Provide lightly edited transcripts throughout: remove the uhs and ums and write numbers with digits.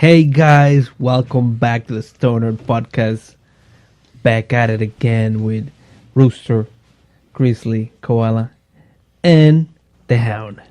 Hey guys, welcome back to the Stonerd Podcast. Back at it again with Rooster, Grizzly, Koala, and the Hound.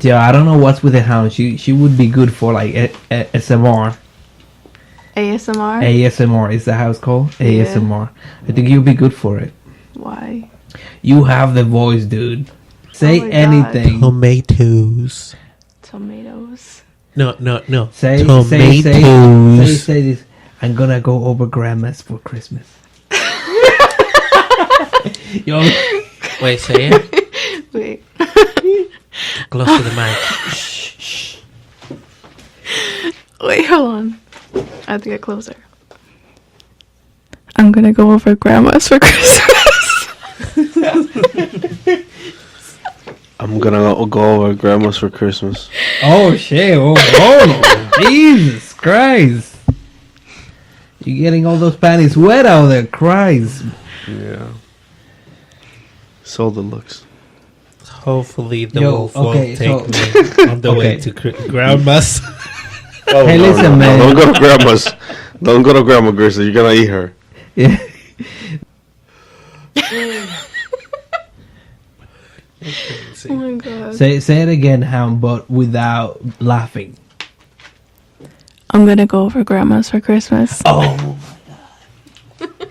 Yeah, I don't know what's with the Hound. She would be good for like SMR. ASMR? ASMR, is that how it's called? Yeah. ASMR. I think you'd be good for it. Why? You have the voice, dude. Say Oh my anything. Tomatoes. Tomatoes. No. Say Tomatoes. say this. I'm gonna go over grandma's for Christmas. Yo, Wait, say it. Wait. Close to the mic. Shh. Wait, hold on. I have to get closer. I'm gonna go over grandma's for Christmas. I'm gonna go over grandma's for Christmas. oh shit! Oh, Jesus Christ! You're getting all those panties wet out there, Christ! Yeah. So the looks. Hopefully the Yo, wolf okay, won't take so- me on the way to grandma's. Oh, Hey, listen, man. Don't go to grandma's. Don't go to grandma Grizzly. You're gonna eat her. Yeah. Oh my god. Say it again, Hound, but without laughing. I'm gonna go over grandma's for Christmas. Oh my god!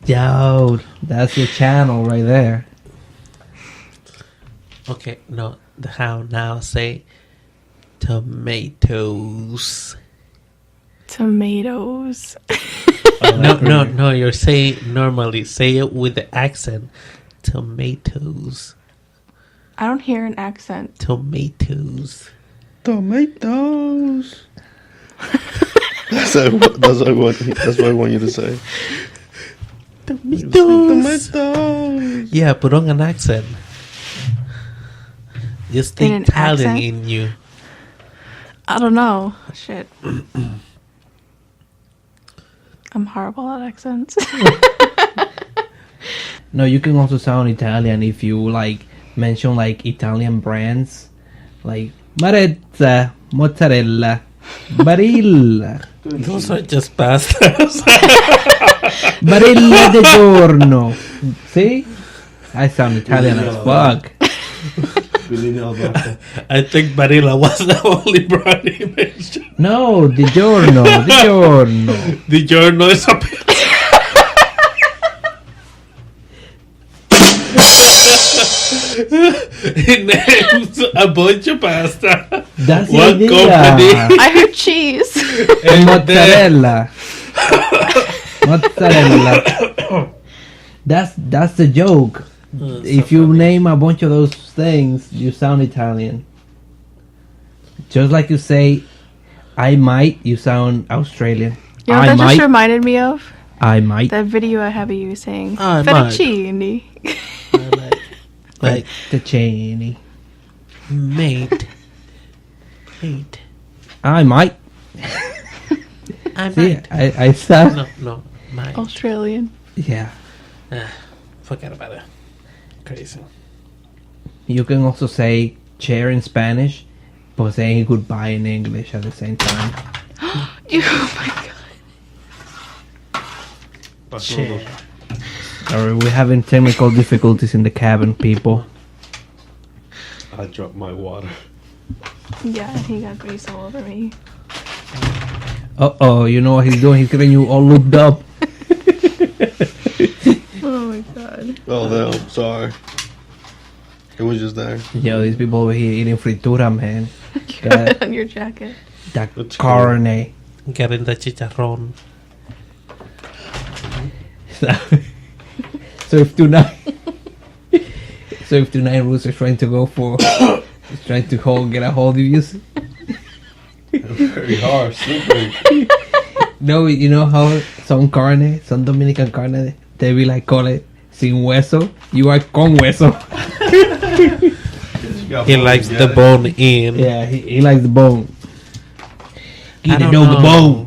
Yo, that's your channel right there. Okay, no. The Hound now say tomatoes. Tomatoes. No. You're saying normally. Say it with the accent. Tomatoes. I don't hear an accent. Tomatoes. Tomatoes. That's what I want you to say. Tomatoes. Tomatoes. Yeah, put on an accent. Just In the an Italian accent? in you. I don't know. Shit. I'm horrible at accents. No, you can also sound Italian if you like mention like Italian brands, like Marezza, mozzarella, Barilla, Those are just pastas. Barilla de giorno. See, I sound Italian as fuck. I think Barilla was the only brand he mentioned. No, di giorno, di giorno. The giorno is a pizza. He names a bunch of pasta. That's the What idea. company? I heard cheese. And mozzarella. Mozzarella. That's the joke. If you name a bunch of those things, you sound Italian. Just like you say, I might, you sound Australian. You know what that just reminded me of? I might. That video I have of you saying I might. fettuccine. Like the Cheney. mate. I might. I See, might. I sound. No, mate. Australian. Yeah. Forget about it. Crazy. You can also say chair in Spanish, but saying goodbye in English at the same time. Oh my god. Shit. Sorry, we're having technical difficulties in the cabin, people. I dropped my water. Yeah, he got grease all over me. Uh-oh, you know what he's doing? He's getting you all looped up. Oh my god. Oh, no. Sorry. It was just there. Yo, these people over here eating fritura, man. You have it on your jacket. That That's carne. Getting the chicharrón. So if tonight Rooster's trying to go for, he's trying to get a hold of you. Very hard. Slippery. No, you know how some Dominican carne, they be like, call it sin hueso. You are con hueso. He likes the bone in. Yeah, he likes the bone. I Get the don't dog know. bone.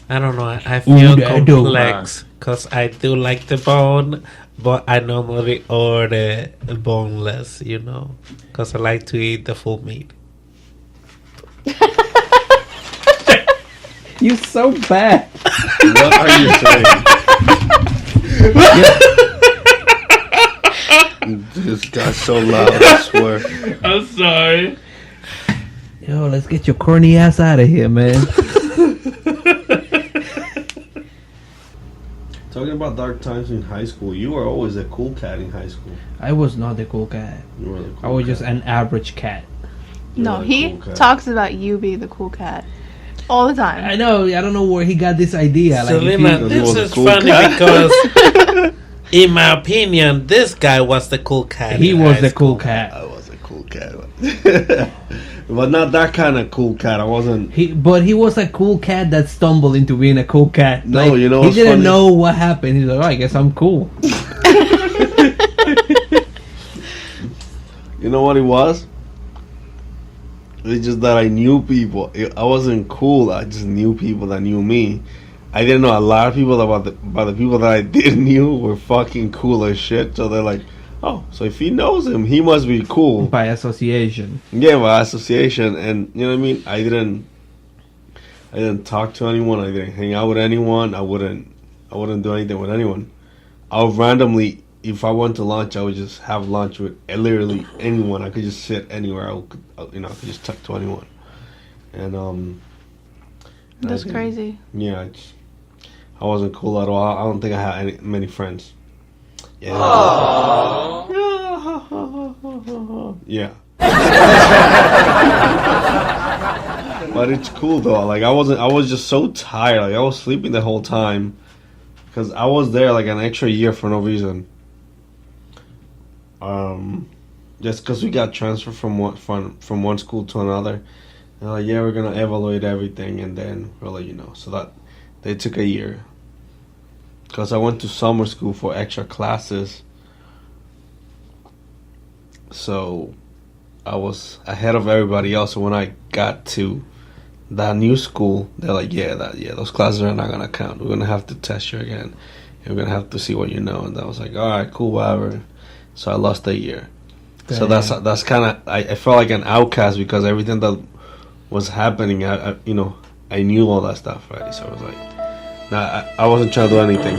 I don't know. I feel that do. complex because I do like the bone, but I normally order boneless, because I like to eat the full meat. You're so bad. What are you saying? This got so loud, I swear. I'm sorry. Yo, let's get your corny ass out of here, man. Talking about dark times in high school, you were always a cool cat in high school. I was not the cool cat. You were the cool I was cat. just an average cat. No, You're the he cool cat. talks about you being the cool cat all the time. I know. I don't know where he got this idea. Like, if Selena, you- this was a is cool funny cat. because, in my opinion, this guy was the cool cat. he in was high the school. cool cat. I was a cool cat. But not that kind of cool cat. I wasn't. But he was a cool cat that stumbled into being a cool cat. No, you know he what's didn't funny? know what happened. He's like, oh, I guess I'm cool. You know what it was? It's just that I knew people. I wasn't cool. I just knew people that knew me. I didn't know a lot of people about the people that I did knew were fucking cool as shit. So they're like, oh, so if he knows him, he must be cool. By association. Yeah, by association. And you know what I mean? I didn't talk to anyone. I didn't hang out with anyone. I wouldn't do anything with anyone. I would randomly, if I went to lunch, I would just have lunch with literally anyone. I could just sit anywhere. I could just talk to anyone. And That's I didn't- crazy. Yeah, I wasn't cool at all. I don't think I had many friends. Yeah. Yeah. But it's cool though. Like I was just so tired. Like I was sleeping the whole time because I was there like an extra year for no reason. Just because we got transferred from one school to another. They're like, yeah, we're gonna evaluate everything, and then we'll let you know. So that they took a year. Because I went to summer school for extra classes. So I was ahead of everybody else. So when I got to that new school, they're like, yeah, those classes are not gonna count. We're gonna have to test you again. And we're gonna have to see what you know. And I was like, all right, cool, whatever. So I lost a year. So that's kind of I felt like an outcast because everything that was happening, I knew all that stuff, right? So I was like, nah, I wasn't trying to do anything.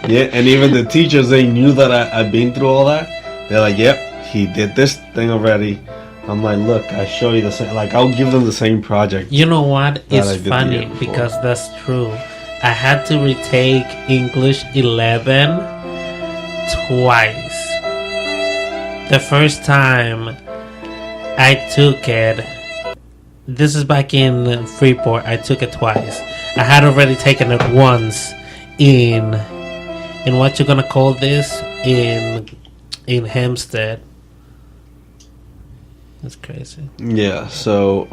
Yeah, and even the teachers, they knew that I'd been through all that. They're like, yep, he did this thing already. I'm like, look, I show you the same. Like, I'll give them the same project. You know what? I did It's the funny year before. because that's true. I had to retake English 11 twice. The first time I took it, this is back in Freeport. I took it twice. I had already taken it once in what you're gonna call this in Hempstead. That's crazy. Yeah, so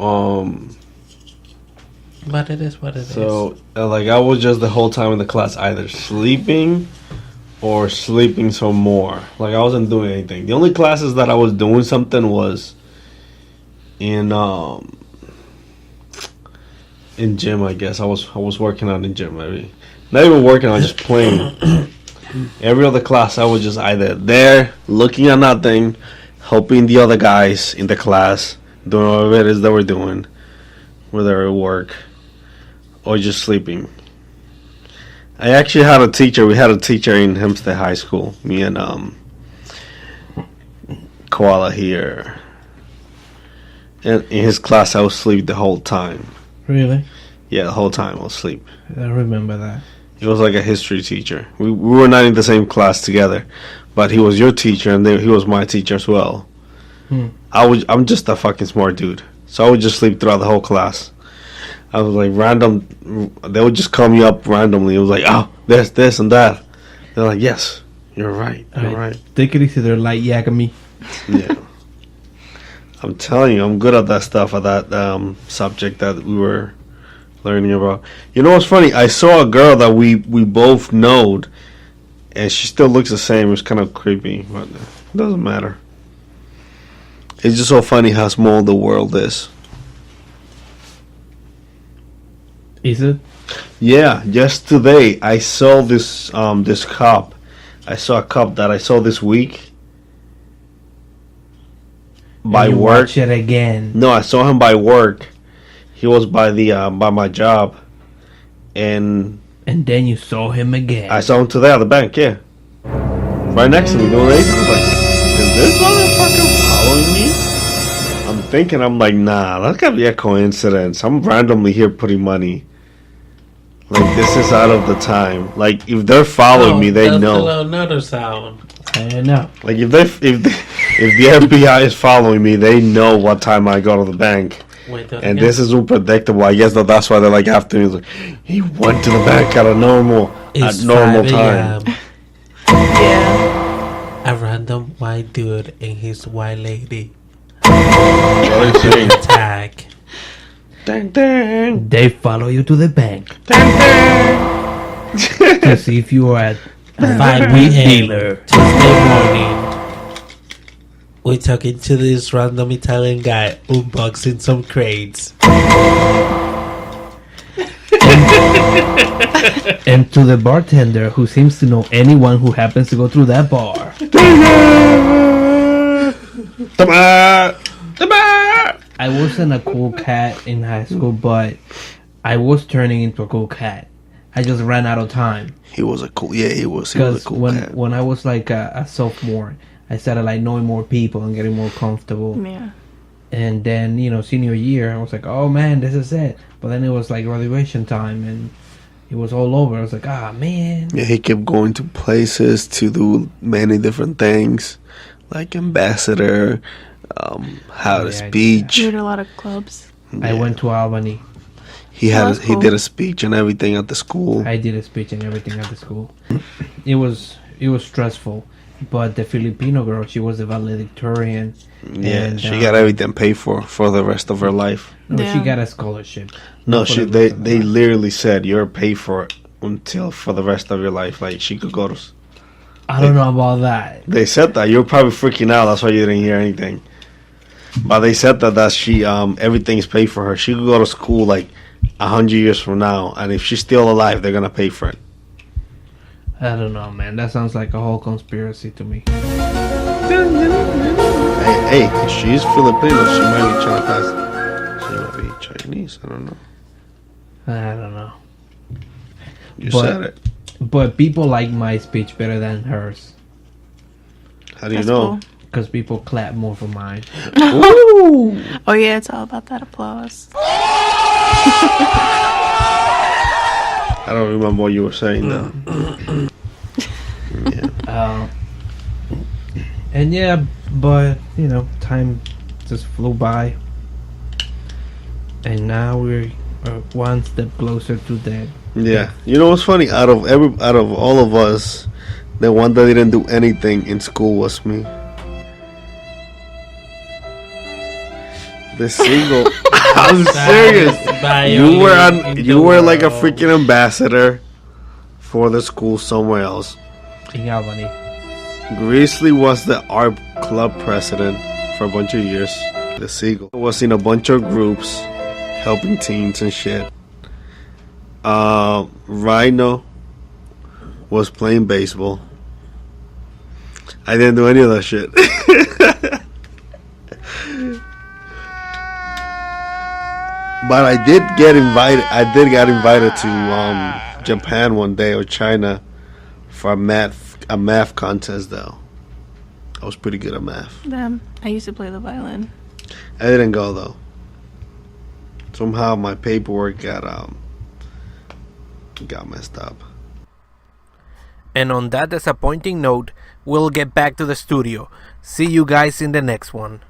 But it is what it is. So like I was just the whole time in the class either sleeping or sleeping some more. Like I wasn't doing anything. The only classes that I was doing something was in gym, I guess. I was working out in gym, maybe. Not even working, I was just playing. Every other class I was just either there looking at nothing, helping the other guys in the class, doing whatever it is that we're doing, whether at work, or just sleeping. I actually had a teacher. We had a teacher in Hempstead High School. Me and Koala here. And in his class, I was asleep the whole time. Really? Yeah, the whole time I was asleep. I remember that. He was like a history teacher. We were not in the same class together, but he was your teacher, and he was my teacher as well. I'm just a fucking smart dude, so I would just sleep throughout the whole class. I was like random. They would just call me up randomly. It was like, oh, there's this and that. They're like, yes, you're right. You're right. Take it easy there, light Yakami. Yeah. I'm telling you, I'm good at that stuff, at that subject that we were learning about. You know what's funny? I saw a girl that we both knowed, and she still looks the same. It's kind of creepy, but it doesn't matter. It's just so funny how small the world is. Is it? Yeah, just today I saw this this cop. I saw a cop that I saw this week by And you work. watch it again. No, I saw him by work. He was by my job, and then you saw him again. I saw him today at the bank. Yeah, right next to me doing anything. I was like, "Is this motherfucker following me?" I'm thinking, I'm like, "Nah, that's gotta be a coincidence. I'm randomly here putting money. Like this is out of the time. Like if they're following me, they that's know. Another sound. I know. Like if the FBI is following me, they know what time I go to the bank." Wait, And this is unpredictable. I guess that's why they're like after me. Like, he went to the bank at normal It's time. 5 a.m. Yeah. A random white dude and his white lady What are you saying? attack. Dang, dang, They follow you to the bank dang, dang. to see if you are at 5 weed p.m. dealer. Tuesday morning. We're talking to this random Italian guy unboxing some crates. And to the bartender who seems to know anyone who happens to go through that bar. I wasn't a cool cat in high school, but I was turning into a cool cat. I just ran out of time. He was a cool. Yeah, he was a Because cool cat. when I was like a sophomore, I started like knowing more people and getting more comfortable. Yeah. And then, senior year, I was like, oh man, this is it. But then it was like graduation time and it was all over. I was like, man. Yeah, he kept going to places to do many different things, like ambassador, how to Yeah, speech. You did a lot of clubs. I went to Albany. He That's he cool. did a speech and everything at the school. I did a speech and everything at the school. It was stressful. But the Filipino girl, she was a valedictorian. Yeah, and, she got everything paid for the rest of her life. No, she Yeah. got a scholarship. No, Not for the they rest of her life. literally said you're paid for it for the rest of your life. Like she could go to. I don't know about that. They said that you were probably freaking out. That's why you didn't hear anything. But they said that she everything's paid for her. She could go to school like 100 years from now, and if she's still alive, they're gonna pay for it. I don't know, man. That sounds like a whole conspiracy to me. Hey, if she's Filipino, she might be Chinese. She might be Chinese. I don't know. I don't know. You But- said it. But people like my speech better than hers. How do you That's know? cool. Because people clap more for mine. Ooh. Oh yeah, it's all about that applause. I don't remember what you were saying though. Yeah. And yeah, but time just flew by, and now we're one step closer to that. Yeah. You know what's funny? Out of all of us, the one that didn't do anything in school was me. The single. I'm serious. You were like a freaking ambassador for the school somewhere else. In Albany. Grizzly was the art club president for a bunch of years. The Seagull was in a bunch of groups helping teens and shit. Rhino was playing baseball. I didn't do any of that shit. But I did get invited. I did get invited to Japan one day or China for a math contest though. I was pretty good at math. Damn. I used to play the violin. I didn't go though. Somehow my paperwork got messed up. And on that disappointing note, we'll get back to the studio. See you guys in the next one.